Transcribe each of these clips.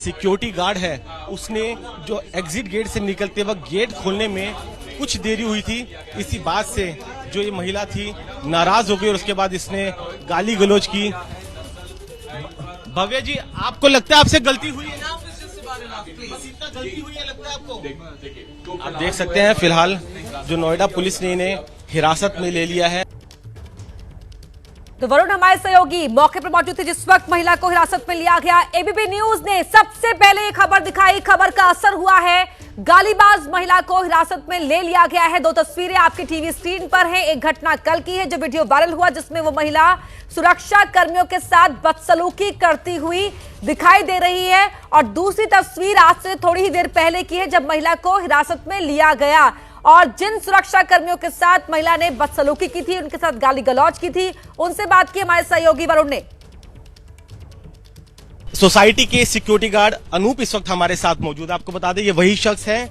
Security guard है उसने जो एग्जिट गेट से निकलते वक्त गेट खोलने में कुछ देरी हुई थी। इसी बात से जो ये महिला थी नाराज हो गई और उसके बाद इसने गाली गलौज की। भव्य जी, आपको लगता है आपसे गलती हुई है ना? गलती हुई है लगता है आपको? आप देख सकते हैं फिलहाल जो नोएडा पुलिस ने इन्हें हिरासत में ले लिया है। तो वरुण हमारे सहयोगी मौके पर मौजूद थे जिस वक्त महिला को हिरासत में लिया गया। एबीपी न्यूज ने सबसे पहले ये खबर दिखाई, खबर का असर हुआ है। गालीबाज महिला को हिरासत में ले लिया गया है। दो तस्वीरें आपकी टीवी स्क्रीन पर है। एक घटना कल की है जो वीडियो वायरल हुआ जिसमें वो महिला सुरक्षा कर्मियों के साथ बदसलूकी करती हुई दिखाई दे रही है, और दूसरी तस्वीर आज से थोड़ी ही देर पहले की है जब महिला को हिरासत में लिया गया और जिन सुरक्षा कर्मियों के साथ महिला ने बदसलूकी की थी, उनके साथ गाली गलौज की थी, उनसे बात की हमारे सहयोगी वरुण ने। सोसाइटी के सिक्योरिटी गार्ड अनूप इस वक्त हमारे साथ मौजूद है। आपको बता दें ये वही शख्स है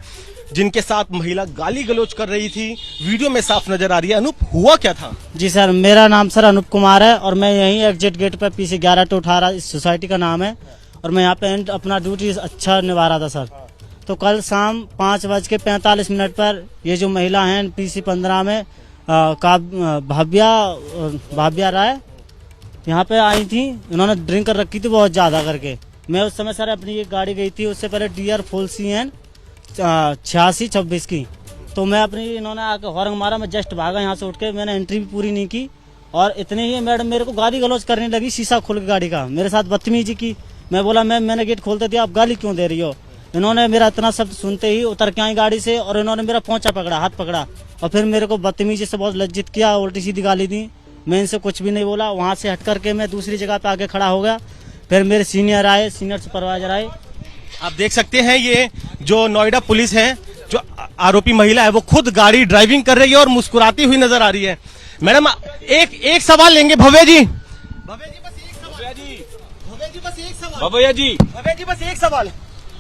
जिनके साथ महिला गाली गलौज कर रही थी, वीडियो में साफ नजर आ रही है। अनूप, हुआ क्या था? जी सर, मेरा नाम सर अनूप कुमार है और मैं यहीं एग्जिट गेट पर पीछे 11 to 18 इस सोसाइटी का नाम है और मैं यहाँ पे अपना ड्यूटी अच्छा निभा रहा था सर। तो कल शाम 5:45 पर ये जो महिला हैं PC 15 में भाव्या राय यहाँ पे आई थी। इन्होंने ड्रिंक कर रखी थी बहुत ज़्यादा करके। मैं उस समय सर अपनी एक गाड़ी गई थी, उससे पहले DR FullCN 8626 की। तो मैं अपनी इन्होंने आके हॉर्न मारा, मैं जस्ट भागा यहाँ से उठ के, मैंने एंट्री भी पूरी नहीं की और इतने ही मैडम मेरे को गाली गलौज करने लगी, शीशा खोल के गाड़ी का मेरे साथ बदतमीजी की। मैं बोला मैम मैंने गेट खोलते दिया, आप गाली क्यों दे रही हो? इन्होंने मेरा इतना शब्द सुनते ही उतर के आई गाड़ी से और इन्होंने मेरा पोंछा पकड़ा, हाथ पकड़ा और फिर मेरे को बदतमीजी से बहुत लज्जित किया, उल्टी सीधी गाली दी। मैं इनसे कुछ भी नहीं बोला। वहाँ से हट करके मैं दूसरी जगह पे आके खड़ा हो गया। फिर मेरे सीनियर सुपरवाइजर आए। आप देख सकते हैं ये जो नोएडा पुलिस है, जो आरोपी महिला है वो खुद गाड़ी ड्राइविंग कर रही है और मुस्कुराती हुई नजर आ रही है। मैडम एक सवाल लेंगे भव्य जी। भव्य जी बस एक सवाल।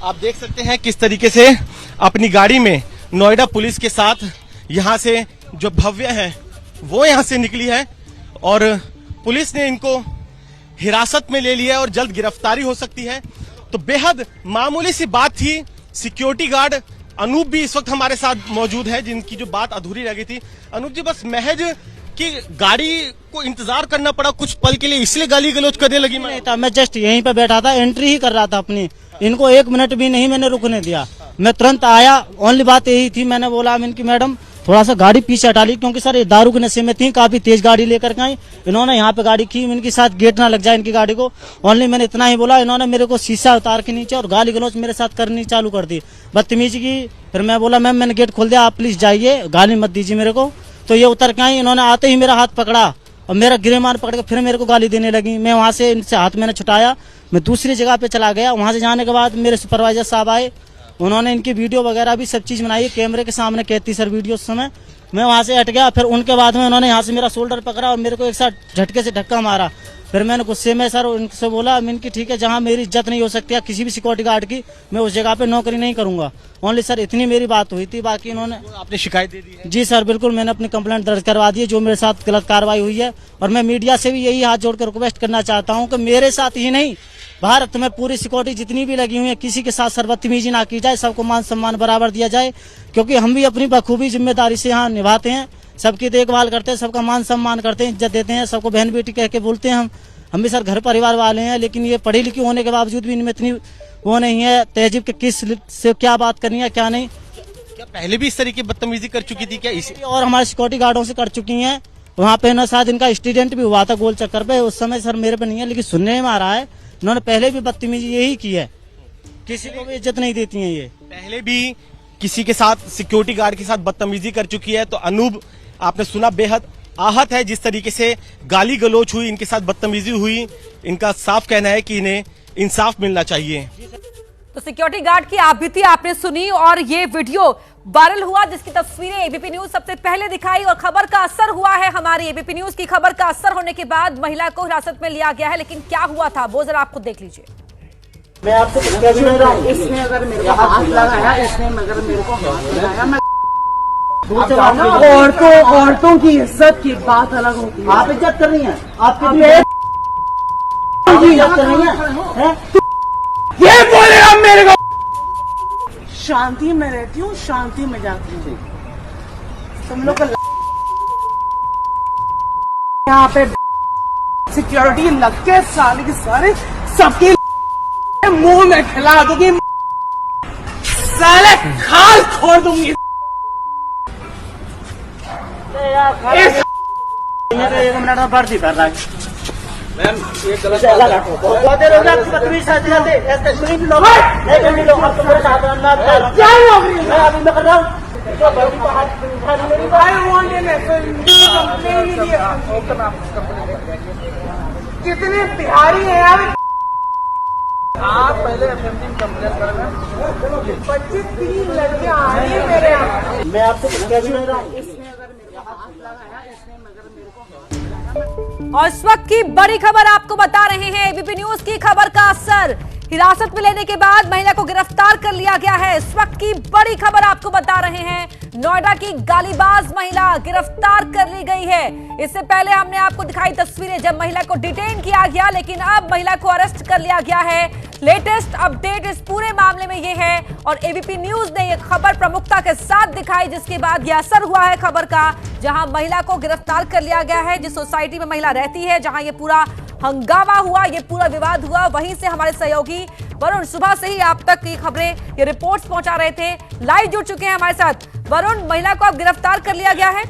आप देख सकते हैं किस तरीके से अपनी गाड़ी में नोएडा पुलिस के साथ यहाँ से जो भव्य है वो यहाँ से निकली है और पुलिस ने इनको हिरासत में ले लिया है और जल्द गिरफ्तारी हो सकती है। तो बेहद मामूली सी बात थी। सिक्योरिटी गार्ड अनूप भी इस वक्त हमारे साथ मौजूद है जिनकी जो बात अधूरी रह गई थी। अनूप जी, बस महज कि गाड़ी को इंतजार करना पड़ा कुछ पल के लिए, इसलिए गाली गलौज करने लगी? नहीं था, मैं जस्ट यहीं पे बैठा था, एंट्री ही कर रहा था अपनी। इनको 1 मिनट भी नहीं मैंने रुकने दिया, मैं तुरंत आया। ओनली बात यही थी, मैंने बोला इनकी मैडम थोड़ा सा गाड़ी पीछे हटा ली क्योंकि सर ये दारू के नशे में थी, काफी तेज गाड़ी लेकर के आई। इन्होंने यहाँ पे गाड़ी की, इनके साथ गेट ना लग जाए इनकी गाड़ी को। ओनली मैंने इतना ही बोला। इन्होंने मेरे को शीशा उतार के नीचे और गाली गलौज मेरे साथ करनी चालू कर दी, बदतमीजी की। फिर मैं बोला मैम मैंने गेट खोल दिया, आप प्लीज जाइए, गाली मत दीजिए मेरे को। तो ये उतर के आई। इन्होंने आते ही मेरा हाथ पकड़ा और मेरा गिरेमान पकड़ के फिर मेरे को गाली देने लगी। मैं वहाँ से इनसे हाथ मैंने छुटाया, मैं दूसरी जगह पे चला गया। वहाँ से जाने के बाद मेरे सुपरवाइजर साहब आए, उन्होंने इनकी वीडियो वगैरह भी सब चीज बनाई, कैमरे के सामने कहती सर वीडियो। उस समय मैं वहाँ से हट गया। फिर उनके बाद में उन्होंने यहाँ से मेरा शोल्डर पकड़ा और मेरे को एक साथ झटके से धक्का मारा। फिर मैंने गुस्से में सर उनसे बोला इनकी ठीक है, जहाँ मेरी इज्जत नहीं हो सकती है किसी भी सिक्योरिटी गार्ड की, मैं उस जगह पे नौकरी नहीं करूंगा। ओनली सर इतनी मेरी बात हुई थी। बाकी इन्होंने आपने शिकायत दे दी है? जी सर बिल्कुल, मैंने अपनी कंप्लेंट दर्ज करवा दी है जो मेरे साथ गलत कार्रवाई हुई है। और मैं मीडिया से भी यही हाथ जोड़कर रिक्वेस्ट करना चाहता हूँ कि मेरे साथ ही नहीं, भारत में पूरी सिक्योरिटी जितनी भी लगी हुई है, किसी के साथ बदतमीजी ना की जाए, सबको मान सम्मान बराबर दिया जाए, क्योंकि हम भी अपनी बखूबी जिम्मेदारी से यहाँ निभाते हैं, सबकी देखभाल करते हैं, सबका मान सम्मान करते हैं, इज्जत देते हैं, सबको बहन बेटी कह के बोलते हैं। हम भी सर घर परिवार वाले हैं, लेकिन ये पढ़ी लिखी होने के बावजूद भी इनमें इतनी वो नहीं है तहजीब के किस से क्या बात करनी है क्या नहीं। क्या पहले भी इस तरह की बदतमीजी कर चुकी थी क्या? इसी और हमारे सिक्योरिटी गार्डों से कर चुकी हैं। वहाँ पे ना शायद इनका एक्सीडेंट भी हुआ था गोल चक्कर पे, उस समय सर मेरे पे नहीं है, लेकिन सुनने में आ रहा है इन्होंने पहले भी बदतमीजी यही की है, किसी को भी इज्जत नहीं देती है। ये पहले भी किसी के साथ सिक्योरिटी गार्ड के साथ बदतमीजी कर चुकी है। तो अनूप आपने सुना, बेहद आहत है जिस तरीके से गाली गलौज हुई, इनके साथ बदतमीजी हुई। इनका साफ कहना है कि इन्हें इंसाफ मिलना चाहिए। तो सिक्योरिटी गार्ड की आपबीती आपने सुनी और ये वीडियो वायरल हुआ जिसकी तस्वीरें एबीपी न्यूज सबसे पहले दिखाई और खबर का असर हुआ है। हमारी एबीपी न्यूज की खबर का असर होने के बाद महिला को हिरासत में लिया गया है, लेकिन क्या हुआ था वो जरा आप खुद देख लीजिए। मैं आपको कह भी रहा हूँ, इसने अगर मेरे को हाथ लगाया, इसने अगर मेरे को हाथ लगाया, मैं औरतों की इज्जत की बात अलग होती है। आप इज्जत कर रही हैं, आप इज्जत कर रही हैं। ये बोलेगा मेरे को। शांति में रहती हूँ, शांति में जाती हूँ। तुम लोग यहाँ पे सिक्योरिटी लग के साले के सारे सबके मुंह में खिला दूंगी, साले खाल छोड़ दूंगी। एक मिनट में भर्ती कर रहा है। मैम ये गलत कितने बिहारी हैं यार। आप पहले एफएमसी कंप्लेंट करें। 25-30 लड़कियां आ रही है मेरे यहाँ। मैं आपसे क्या भी रहा हूँ। इसने अगर मेरे को हाथ लगाया, इसने मगर मेरे को और इस वक्त की बड़ी खबर आपको बता रहे हैं, एबीपी न्यूज की खबर का असर। हिरासत में लेने के बाद महिला को गिरफ्तार कर लिया गया है। इस वक्त की बड़ी खबर आपको बता रहे हैं, नोएडा की गालीबाज महिला गिरफ्तार कर ली गई है। इससे पहले हमने आपको दिखाई तस्वीरें जब महिला को डिटेन किया गया, लेकिन अब महिला को अरेस्ट कर लिया गया है। लेटेस्ट अपडेट इस पूरे मामले में ये है और एबीपी न्यूज ने ये खबर प्रमुखता के साथ दिखाई, जिसके बाद ये असर हुआ है खबर का, जहां महिला को गिरफ्तार कर लिया गया है। जिस सोसाइटी में महिला रहती है, जहां ये पूरा हंगामा हुआ, ये पूरा विवाद हुआ, वहीं से हमारे सहयोगी वरुण सुबह से ही आप तक की खबरें, ये रिपोर्ट्स पहुंचा रहे थे। लाइव जुड़ चुके हैं हमारे साथ। वरुण, महिला को अब गिरफ्तार कर लिया गया है।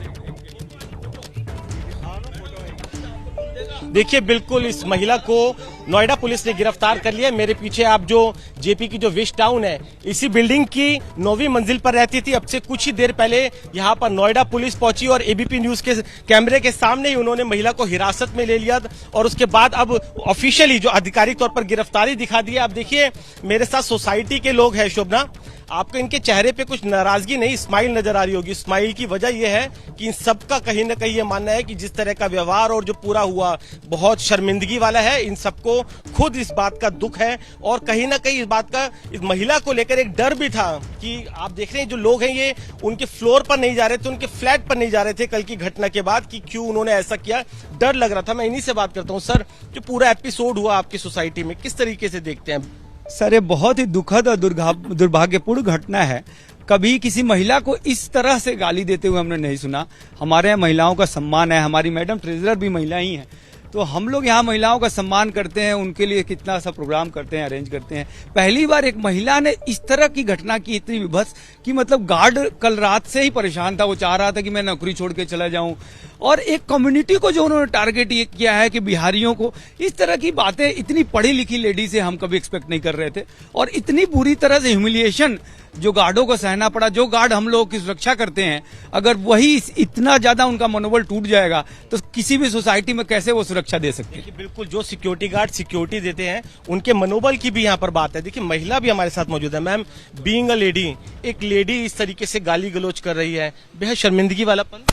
देखिए, बिल्कुल इस महिला को नोएडा पुलिस ने गिरफ्तार कर लिया। मेरे पीछे आप जो जेपी की जो विश टाउन है, इसी बिल्डिंग की 9वीं मंजिल पर रहती थी। अब से कुछ ही देर पहले यहां पर नोएडा पुलिस पहुंची और एबीपी न्यूज के कैमरे के सामने ही उन्होंने महिला को हिरासत में ले लिया और उसके बाद अब ऑफिशियली जो आधिकारिक तौर पर गिरफ्तारी दिखा दी है। अब देखिए, मेरे साथ सोसाइटी के लोग हैं। शोभना, आपको इनके चेहरे पे कुछ नाराजगी नहीं, स्माइल नजर आ रही होगी। स्माइल की वजह यह है कि इन सबका कहीं ना कहीं ये मानना है कि जिस तरह का व्यवहार और जो पूरा हुआ बहुत शर्मिंदगी वाला है। इन सबको खुद इस बात का दुख है और कहीं ना कहीं इस बात का इस महिला को लेकर एक डर भी था कि आप देख रहे हैं जो लोग हैं ये उनके फ्लोर पर नहीं जा रहे थे, उनके फ्लैट पर नहीं जा रहे थे कल की घटना के बाद, कि क्यों उन्होंने ऐसा किया, डर लग रहा था। मैं इन्हीं से बात करता हूँ। सर, जो पूरा एपिसोड हुआ आपकी सोसाइटी में, किस तरीके से देखते हैं? सर, ये बहुत ही दुखद और दुर्भाग्यपूर्ण घटना है। कभी किसी महिला को इस तरह से गाली देते हुए हमने नहीं सुना। हमारे यहाँ महिलाओं का सम्मान है, हमारी मैडम ट्रेजरर भी महिला ही हैं, तो हम लोग यहाँ महिलाओं का सम्मान करते हैं, उनके लिए कितना सा प्रोग्राम करते हैं, अरेंज करते हैं। पहली बार एक महिला ने इस तरह की घटना की, इतनी विभत्स कि मतलब गार्ड कल रात से ही परेशान था, वो चाह रहा था कि मैं नौकरी छोड़ के चला जाऊं। और एक कम्युनिटी को जो उन्होंने टारगेट ये किया है कि बिहारियों को, इस तरह की बातें इतनी पढ़ी लिखी लेडी से हम कभी एक्सपेक्ट नहीं कर रहे थे। और इतनी बुरी तरह से ह्यूमिलिएशन जो गार्डों को सहना पड़ा, जो गार्ड हम लोगों की सुरक्षा करते हैं, अगर वही इतना ज्यादा उनका मनोबल टूट जाएगा तो किसी भी सोसाइटी में कैसे वो सुरक्षा दे सकते हैं? बिल्कुल, जो सिक्योरिटी गार्ड सिक्योरिटी देते हैं उनके मनोबल की भी यहाँ पर बात है। देखिए, महिला भी हमारे साथ मौजूद है। मैम, बीइंग अ लेडी, एक लेडी इस तरीके से गाली गलौज कर रही है, बेहद शर्मिंदगी वाला पल।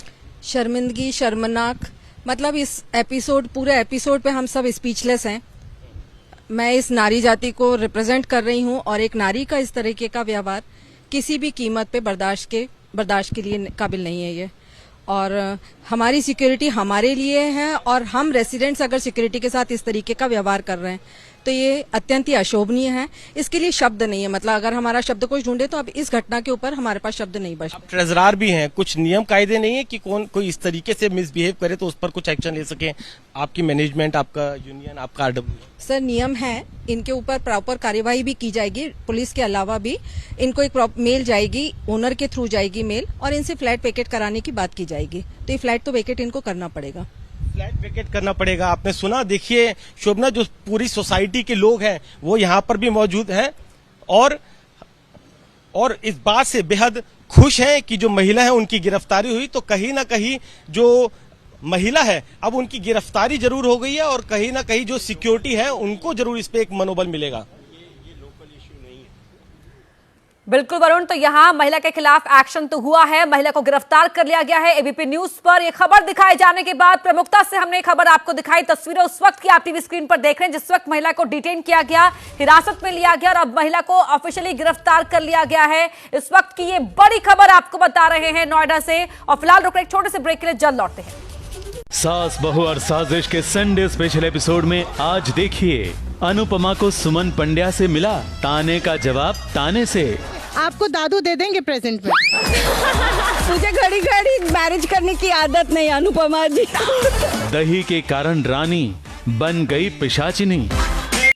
शर्मिंदगी, शर्मनाक, मतलब इस एपिसोड, पूरे एपिसोड पे हम सब स्पीचलेस हैं। मैं इस नारी जाति को रिप्रेजेंट कर रही हूँ और एक नारी का इस तरीके का व्यवहार किसी भी कीमत पे बर्दाश्त के लिए काबिल नहीं है ये। और हमारी सिक्योरिटी हमारे लिए है और हम रेसिडेंट्स अगर सिक्योरिटी के साथ इस तरीके का व्यवहार कर रहे हैं तो ये अत्यंत ही अशोभनीय है। इसके लिए शब्द नहीं है, मतलब अगर हमारा शब्द कोई ढूंढे तो अब इस घटना के ऊपर हमारे पास शब्द नहीं बचे। ट्रेजरार भी हैं, कुछ नियम कायदे नहीं है कि कोई इस तरीके से मिसबिहेव करे तो उस पर कुछ एक्शन ले सके? आपकी मैनेजमेंट, आपका यूनियन, आपका आरडब्ल्यू? सर, नियम है, इनके ऊपर प्रॉपर कार्यवाही भी की जाएगी। पुलिस के अलावा भी इनको एक मेल जाएगी, ओनर के थ्रू जाएगी मेल, और इनसे फ्लैट वेकेट कराने की बात की जाएगी। तो ये फ्लैट तो वेकेट इनको करना पड़ेगा, फ्लैट वेकेट करना पड़ेगा। आपने सुना। देखिए शोभना, जो पूरी सोसाइटी के लोग हैं वो यहाँ पर भी मौजूद हैं और इस बात से बेहद खुश हैं कि जो महिला है उनकी गिरफ्तारी हुई। तो कहीं ना कहीं जो महिला है अब उनकी गिरफ्तारी जरूर हो गई है और कहीं ना कहीं जो सिक्योरिटी है उनको जरूर इस पे एक मनोबल मिलेगा। बिल्कुल वरुण, तो यहाँ महिला के खिलाफ एक्शन तो हुआ है, महिला को गिरफ्तार कर लिया गया है। एबीपी न्यूज पर यह खबर दिखाए जाने के बाद प्रमुखता से हमने खबर आपको दिखाई। तस्वीरें उस वक्त की आप टीवी स्क्रीन पर देख रहे हैं जिस वक्त महिला को डिटेन किया गया, हिरासत में लिया गया और अब महिला को ऑफिशियली गिरफ्तार कर लिया गया है। इस वक्त की ये बड़ी खबर आपको बता रहे हैं नोएडा से। और फिलहाल रुक रहे एक छोटे से ब्रेक के लिए, जल्द लौटते हैं। सास बहू और साजिश के संडे स्पेशल एपिसोड में आज देखिए अनुपमा को सुमन पंड्या से मिला ताने का जवाब ताने से। आपको दादू दे देंगे प्रेजेंट में। मुझे घड़ी घड़ी मैरिज करने की आदत नहीं अनुपमा जी। दही के कारण रानी बन गई पिशाचिनी।